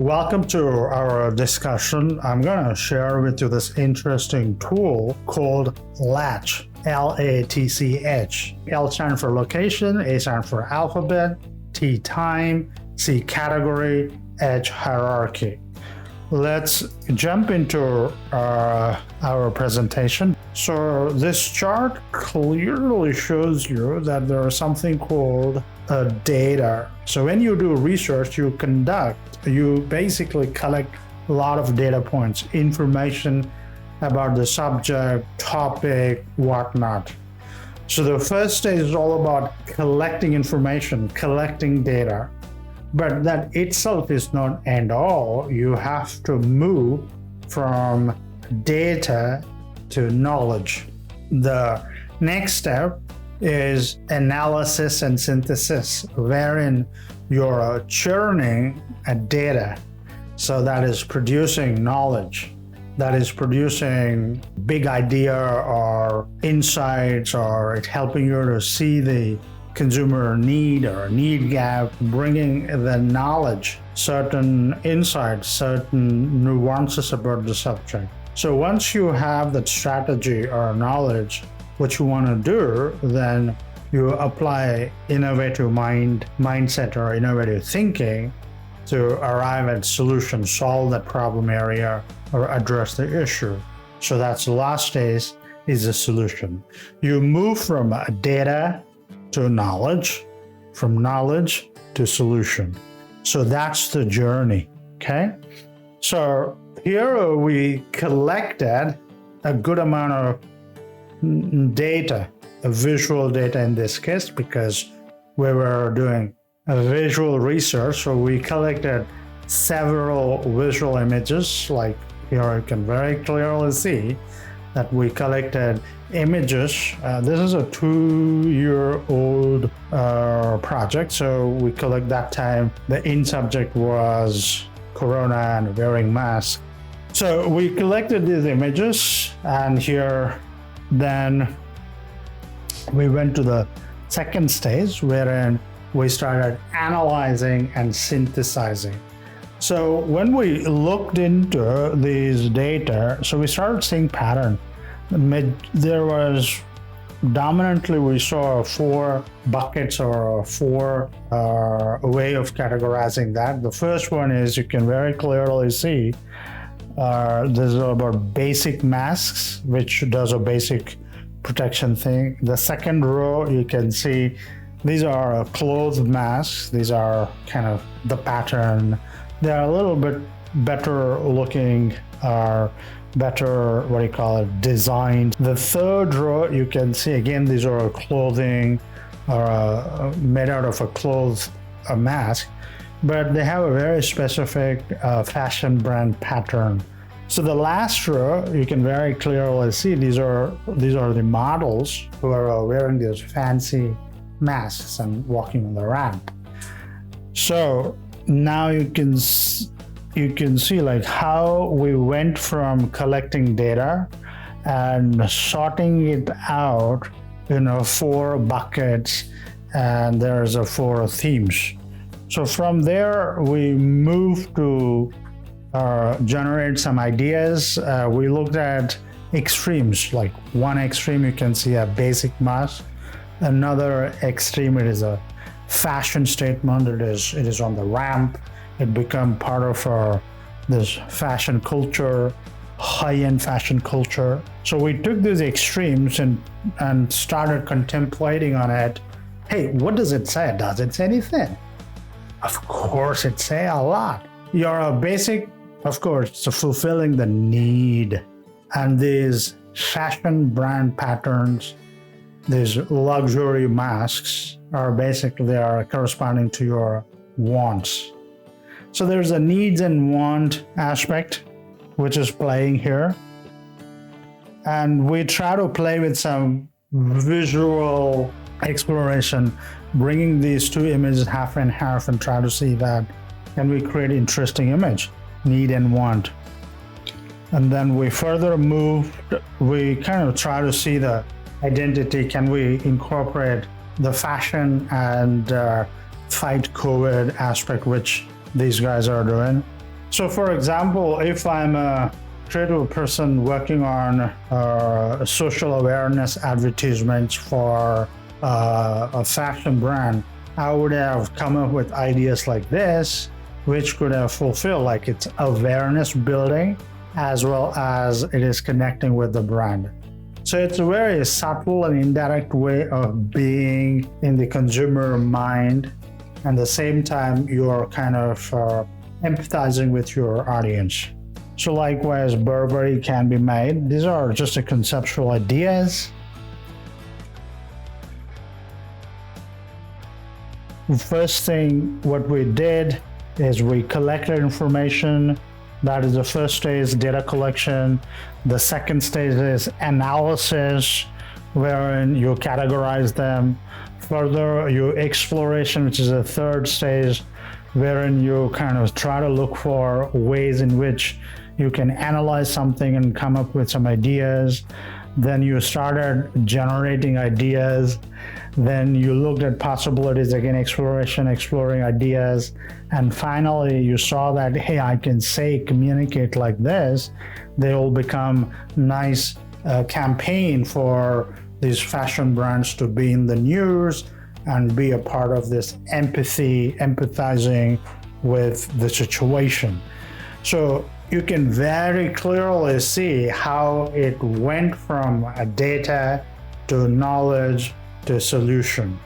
Welcome to our discussion. I'm going to share with you this interesting tool called L.A.T.C.H. L-A-T-C-H. L stands for location, A stands for alphabet, T time, C category, H hierarchy. Let's jump into our presentation. So this chart clearly shows you that there is something called data. So when you do research, you basically collect a lot of data points, information about the subject, topic, whatnot. So the first stage is all about collecting information, collecting data. But that itself is not end all. You have to move from data to knowledge. The next step is analysis and synthesis, wherein you're churning data. So that is producing knowledge, that is producing big idea or insights, or it's helping you to see the consumer need or need gap, bringing the knowledge, certain insights, certain nuances about the subject. So once you have that strategy or knowledge, what you want to do, then you apply innovative mindset or innovative thinking to arrive at solutions, solve that problem area, or address the issue. So that's the last stage, is the solution. You move from data to knowledge, from knowledge to solution. So that's the journey, okay? So here we collected a good amount of data, visual data in this case, because we were doing a visual research. So we collected several visual images, like here you can very clearly see that we collected images. This is a 2-year-old project. So we collect that time. The in subject was Corona and wearing mask. So we collected these images, and here then we went to the second stage, wherein we started analyzing and synthesizing. So when we looked into these data, so we started seeing pattern. There was dominantly, we saw 4 buckets or 4 way of categorizing that. The first one is, you can very clearly see this is about basic masks, which does a basic protection thing. The second row, you can see these are clothes masks. These are kind of the pattern. They're a little bit better looking, or better, designed. The third row, you can see again, these are clothing or made out of a mask, but they have a very specific fashion brand pattern. So the last row, you can very clearly see these are the models who are wearing these fancy masks and walking on the ramp. So now you can see like how we went from collecting data and sorting it out, 4 buckets, and there's 4 themes. So from there, we moved to generate some ideas. We looked at extremes, like one extreme, you can see a basic mask. Another extreme, it is a fashion statement. It is on the ramp. It become part of this fashion culture, high-end fashion culture. So we took these extremes and started contemplating on it. Hey, what does it say? Does it say anything? Of course, it say a lot. Your basic, of course, so fulfilling the need. And these fashion brand patterns, these luxury masks, they are corresponding to your wants. So there's a needs and want aspect, which is playing here. And we try to play with some visual exploration, bringing these 2 images half and half and try to see that, can we create interesting image, need and want. And then we further moved, we kind of try to see the identity. Can we incorporate the fashion and fight COVID aspect, which these guys are doing? So for example, if I'm a creative person working on social awareness advertisements for a fashion brand, I would have come up with ideas like this, which could have fulfilled like it's awareness building as well as it is connecting with the brand. So it's a very subtle and indirect way of being in the consumer mind. And at the same time, you're kind of empathizing with your audience. So likewise, Burberry can be made. These are just the conceptual ideas. First thing, what we did is we collected information. That is the first stage, data collection. The second stage is analysis, wherein you categorize them. Further, your exploration, which is the third stage, wherein you kind of try to look for ways in which you can analyze something and come up with some ideas. Then you started generating ideas. Then you looked at possibilities, again, exploration, exploring ideas. And finally, you saw that, hey, I can say, communicate like this. They will become nice campaign for these fashion brands to be in the news and be a part of this empathy, empathizing with the situation. So you can very clearly see how it went from a data to knowledge to solution.